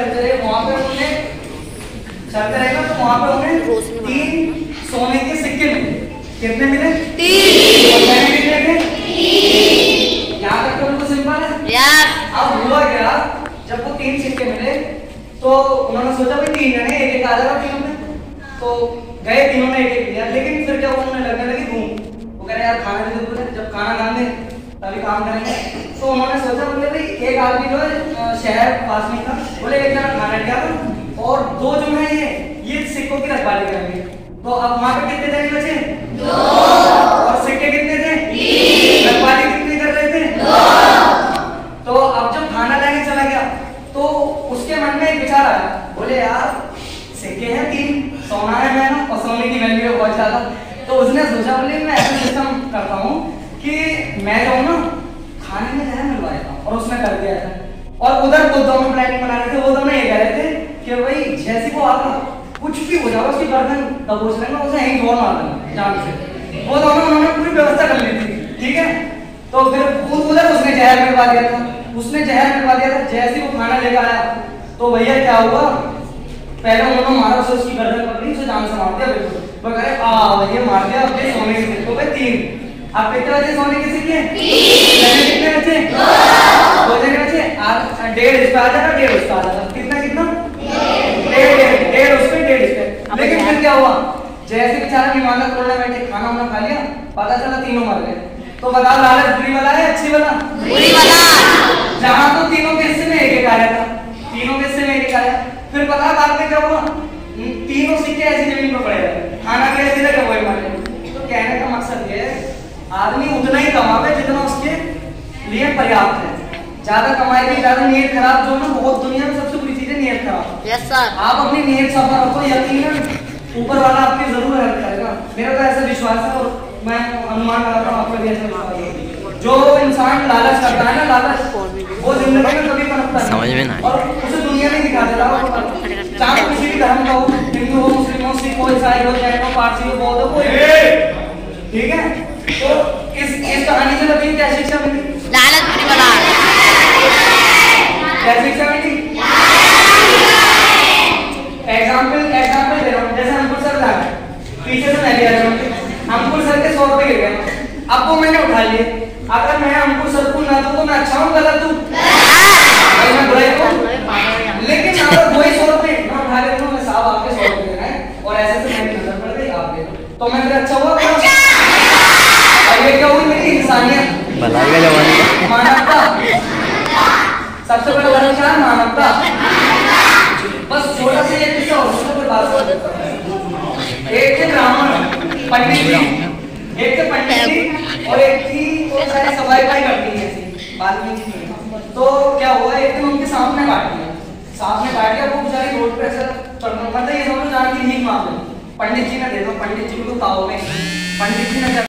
वहाँ पे उन्होंने शर्त रहेगा तो वहाँ पे उन्हें 3 सोने के सिक्के मिले। कितने मिले? 3। और मैंने कितने थे? 3। यहाँ तक तो बिल्कुल सिंपल है यार। अब हुआ क्या, जब वो 3 सिक्के मिले तो उन्होंने सोचा भाई 3 जने एक एक आ जाएगा तीनों में, तो गए तीनों ने एक एक लिया। लेकिन फिर क्या उन्होंने लगने लगी धूम, वो कह रहे यार खाना दे दो, जब खाना खाएंगे तभी काम करेंगे। तो उन्होंने सोचा बोले भाई एक आदमी जो है शहर पास में था, बोले एक जना खाना लिया और 2 जो है ये सिक्कों की रखवाली करेंगे। तो अब वहां पे कितने जने बचे? 2। और सिक्के कितने थे? 3। रखवाली कितनी कर रहे थे? 2। तो अब जब खाना लेने चला गया तो उसके मन में एक विचार आया, बोले यार सिक्के हैं 3, सोना है मैं और सोने की वैल्यू बहुत ज्यादा। तो उसने सोचा बोले मैं ऐसा सिस्टम करता हूँ कि मैं जाऊँ ना खाने में जहर मिलवा देता हूँ, और उसने कर दिया था। और उधर वो दोनों प्लानिंग बना रहे थे, वो दोनों ये कह रहे थे कि भाई जैसे वो आगा कुछ भी हो जाएगा उसकी गर्दन दबोच लेना, उसे यहीं जोर मार देना जान से। वो दोनों उन्होंने पूरी व्यवस्था कर ली थी, ठीक है। तो फिर उधर उसने जहर मिलवा दिया था, उसने जहर मिलवा दिया था। जैसे वो खाना लेकर आया तो भैया क्या हुआ, पहले उन्होंने मारा उसे, उसकी गर्दन पकड़ी, उसे जान से मार दिया बिल्कुल। वो कह रहे भैया मार दिया, अब सोने के सिक्के पे 3। अब कितने बचे सोने के सिक्के? 3। कितने बचे? 2 जने बचे। 1.5 इस पे आ जाएगा, 1.5 उस पे आ जाएगा। कितना कितना? 1.5 उस पे 1.5 इस पे। लेकिन फिर क्या हुआ, जैसे बेचारा निमाना तोड़ने बैठे, खाना वाना खा लिया, पता चला तीनों मर गए। तो बताओ लालच बुरी वाला है अच्छी वाला? बुरी वाला। जहां तो तीनों के हिस्से में एक एक आया था, तीनों के हिस्से में एक एक आया। फिर पता बाद में क्या हुआ, तीनों सिक्के ऐसी जमीन पर पड़े रहे, खाना भी ऐसी जगह वही मर गए। तो कहने का मकसद ये है आदमी उतना ही कमावे जितना उसके लिए पर्याप्त है। ज्यादा कमाएगी, ज्यादा नीयत खराब, जो ना बहुत दुनिया में सबसे बुरी चीज है नीयत खराब। Yes sir. आप अपनी नीयत सफा रखो, यकीनन ऊपर वाला आपकी जरूर हेल्प करेगा। मेरा तो ऐसा विश्वास है और मैं अनुमान लगाता हूँ आपका भी ऐसा विश्वास है। जो इंसान लालच करता है ना, लालच वो जिंदगी में कभी पनपता है, समझ में ना आए, और उसे दुनिया में दिखा देता है। चाहे किसी भी धर्म का हो, हिंदू हो, मुस्लिम हो, सिख हो, ईसाई हो, जैन हो, पारसी हो, बौद्ध हो, कोई, ठीक है। तो इस कहानी से कभी क्या शिक्षा मिली? लालच बुरी वाला। क्या शिक्षा मिली? एग्जाम्पल दे रहा हूँ, जैसे अंकुर सर था, पीछे से मैं भी आ रहा हूँ, अंकुर सर के 100 रुपए गिर गए, अब वो मैंने उठा लिए। अगर मैं अंकुर सर को ना दूं तो मैं अच्छा हूँ गलत हूँ? मैं बुराई हूँ। लेकिन अगर वही 100 रुपए मैं उठा लेता हूँ, मैं साहब आपके 100 रुपए देना है और ऐसे से मेरी नजर पड़ गई आप दे दो, तो मैं फिर अच्छा हुआ? और ये क्या हुई मेरी इंसानियत, मानवता। सबसे बड़ा धर्म क्या है? मानवता। बस छोटा सा ये किस्सा और उसके ऊपर बात कर देता हूं। एक थे ब्राह्मण पंडित जी, एक थे पंडित जी और एक थी वो सारी सफाई करती है ऐसी बाल्मीकि जी। तो क्या हुआ, एक दिन उनके सामने काट दिया, वो बेचारी रोड पे ऐसा चल रहा, मतलब ये सब जानती नहीं मामले। पंडित जी ने देखा, पंडित जी को ताव में, पंडित जी ने